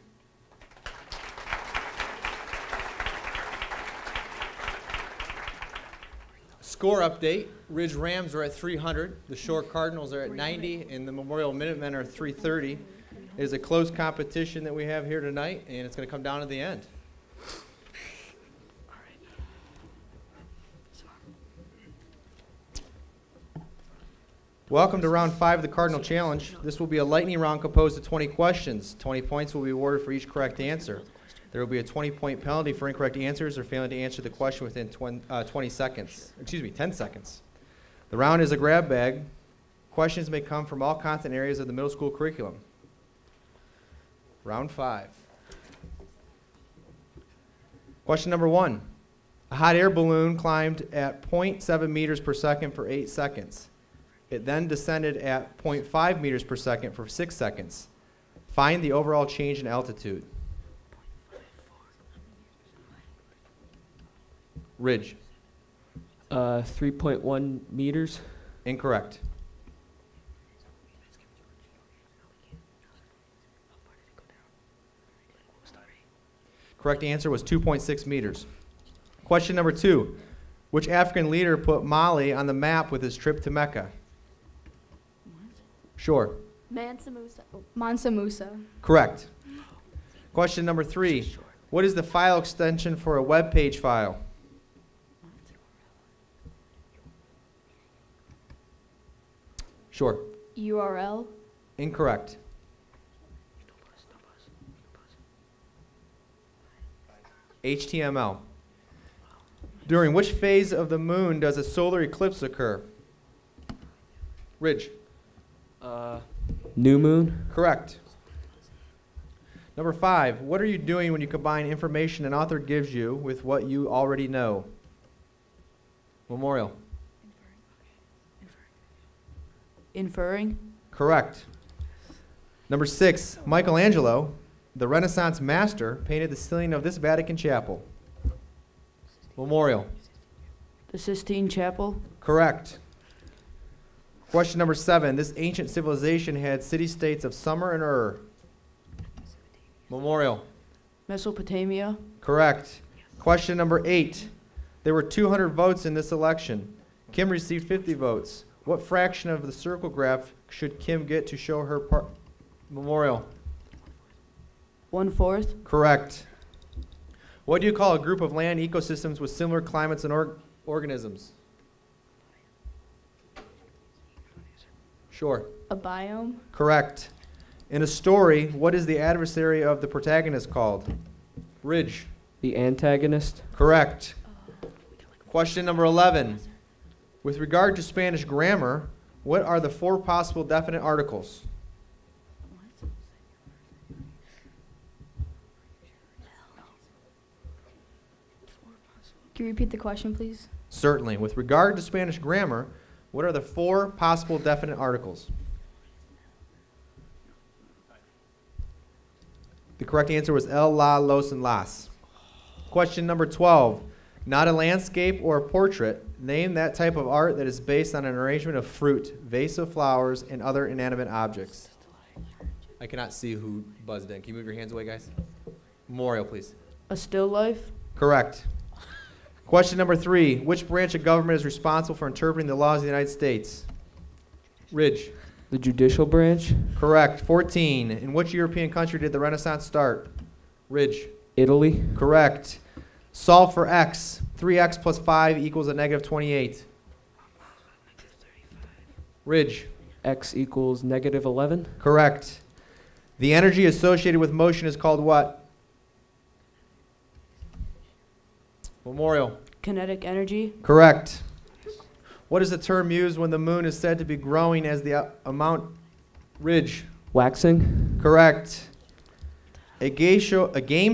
Score update. Ridge Rams are at 300. The Shore Cardinals are at 90. And the Memorial Minutemen are 330. It is a close competition that we have here tonight, and it's going to come down to the end. Welcome to round 5 of the Cardinal Challenge. This will be a lightning round composed of 20 questions. 20 points will be awarded for each correct answer. There will be a 20-point penalty for incorrect answers or failing to answer the question within 10 seconds. The round is a grab bag. Questions may come from all content areas of the middle school curriculum. Round 5. Question number 1. A hot air balloon climbed at 0.7 meters per second for 8 seconds. It then descended at 0.5 meters per second for 6 seconds. Find the overall change in altitude. Ridge. 3.1 meters. Incorrect. Correct answer was 2.6 meters. Question number 2. Which African leader put Mali on the map with his trip to Mecca? Sure. Mansa Musa. Mansa Musa. Correct. Question number 3. What is the file extension for a web page file? Sure. URL. Incorrect. HTML. During which phase of the moon does a solar eclipse occur? Ridge. New moon. Correct. Number 5. What are you doing when you combine information an author gives you with what you already know? Memorial. Inferring. Correct. Number 6. Michelangelo, the Renaissance master, painted the ceiling of this Vatican chapel. Memorial. The Sistine Chapel. Correct. Question number 7. This ancient civilization had city-states of Sumer and Ur. Memorial. Mesopotamia. Correct. Question number 8. There were 200 votes in this election. Kim received 50 votes. What fraction of the circle graph should Kim get to show her part? Memorial. 1/4. Correct. What do you call a group of land ecosystems with similar climates and organisms? Sure. A biome. Correct. In a story, what is the adversary of the protagonist called? Ridge. The antagonist. Correct. Question number 11. With regard to Spanish grammar, what are the 4 possible definite articles? Can you repeat the question, please? Certainly. With regard to Spanish grammar, what are the 4 possible definite articles? The correct answer was el, la, los, and las. Question number 12. Not a landscape or a portrait. Name that type of art that is based on an arrangement of fruit, vase of flowers, and other inanimate objects. I cannot see who buzzed in. Can you move your hands away, guys? Memorial, please. A still life. Correct. Question number 3. Which branch of government is responsible for interpreting the laws of the United States? Ridge. The judicial branch. Correct. 14. In which European country did the Renaissance start? Ridge. Italy. Correct. Solve for x. 3x plus 5 equals a negative 28. Ridge. X equals negative 11. Correct. The energy associated with motion is called what? Memorial. Kinetic energy. Correct. What is the term used when the moon is said to be growing as the amount? Ridge. Waxing. Correct. A game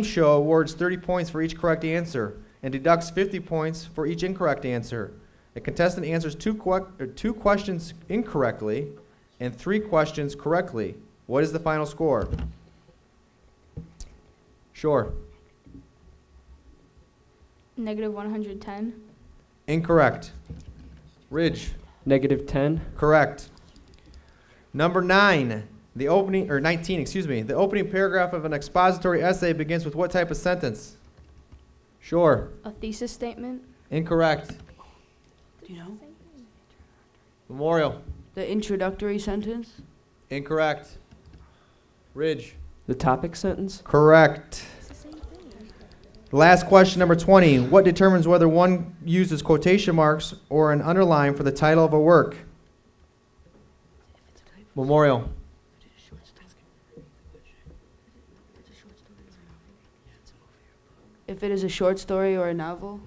show awards 30 points for each correct answer and deducts 50 points for each incorrect answer. A contestant answers two questions incorrectly and 3 questions correctly. What is the final score? Sure. Negative 110. Incorrect. Ridge. Negative 10. Correct. Number 9. 19, excuse me. The opening paragraph of an expository essay begins with what type of sentence? Sure. A thesis statement. Incorrect. Do you know? Memorial. The introductory sentence. Incorrect. Ridge. The topic sentence. Correct. Last question, number 20. What determines whether one uses quotation marks or an underline for the title of a work? Memorial. If it is a short story or a novel.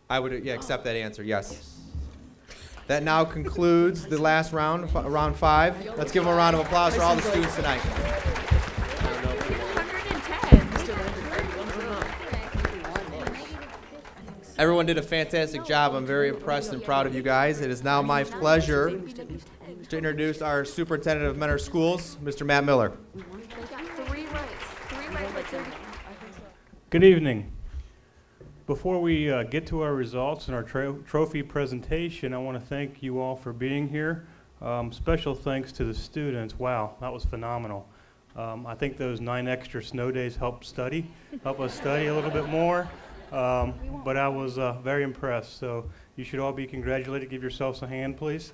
I would accept that answer, yes. That now concludes the last round, round 5. Let's give them a round of applause for all the students tonight. Everyone did a fantastic job. I'm very impressed and proud of you guys. It is now my pleasure to introduce our superintendent of Mentor Schools, Mr. Matt Miller. Good evening. Before we get to our results and our trophy presentation, I want to thank you all for being here. Special thanks to the students. Wow, that was phenomenal. I think those 9 extra snow days helped us study a little bit more. But I was very impressed. So you should all be congratulated. Give yourselves a hand, please.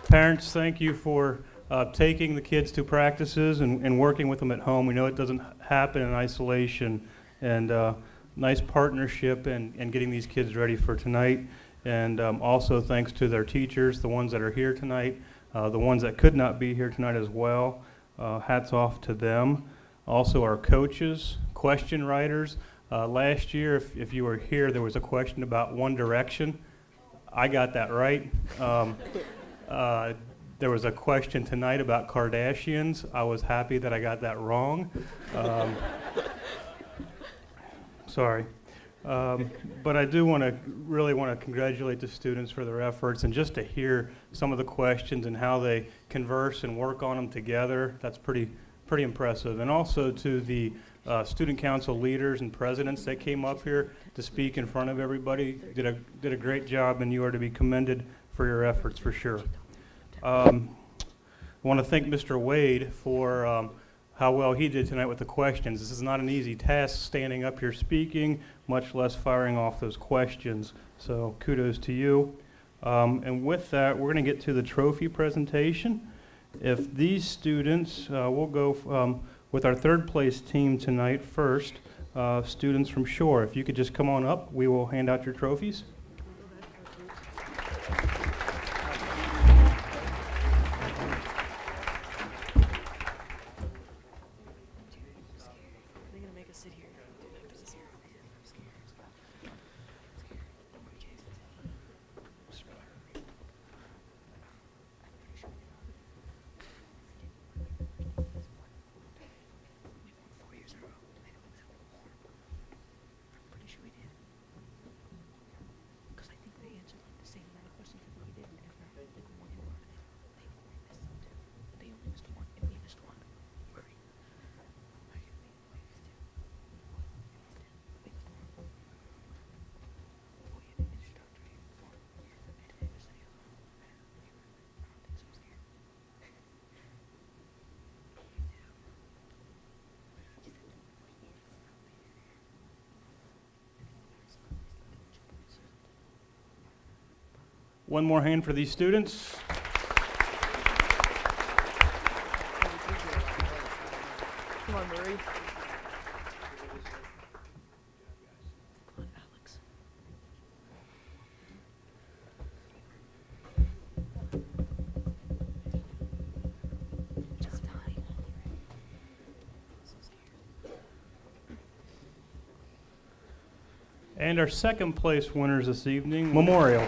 Parents, thank you for taking the kids to practices and working with them at home. We know it doesn't happen in isolation. And nice partnership and getting these kids ready for tonight. And also thanks to their teachers, the ones that are here tonight, the ones that could not be here tonight as well. Hats off to them. Also our coaches, question writers. Last year, if you were here, there was a question about One Direction. I got that right. There was a question tonight about Kardashians. I was happy that I got that wrong. Sorry. But I do really want to congratulate the students for their efforts, and just to hear some of the questions and how they converse and work on them together, that's pretty impressive. And also to the student council leaders and presidents that came up here to speak in front of everybody, did a great job, and you are to be commended for your efforts for sure. I want to thank Mr. Wade for how well he did tonight with the questions. This is not an easy task, standing up here speaking, much less firing off those questions. So kudos to you. And with that, we're going to get to the trophy presentation. If these students, we'll go with our 3rd place team tonight first, students from Shore. If you could just come on up, we will hand out your trophies. One more hand for these students. Come on, Marie. And our second place winners this evening, Memorial.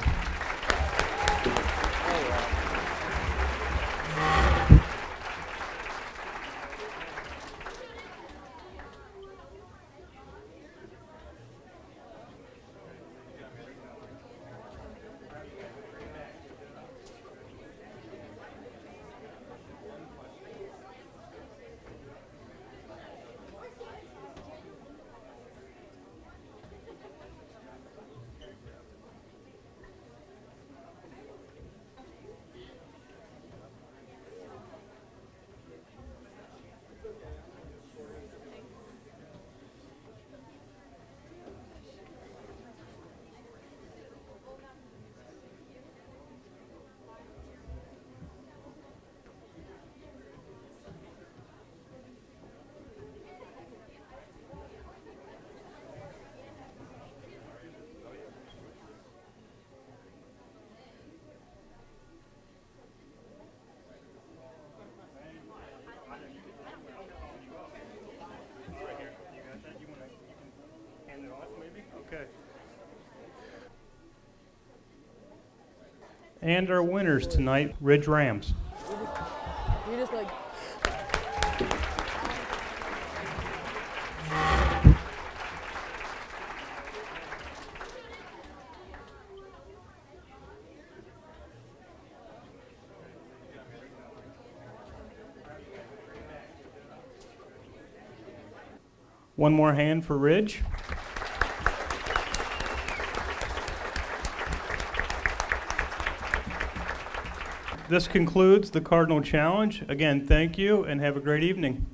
Okay. And our winners tonight, Ridge Rams. You just like. One more hand for Ridge. This concludes the Cardinal Challenge. Again, thank you and have a great evening.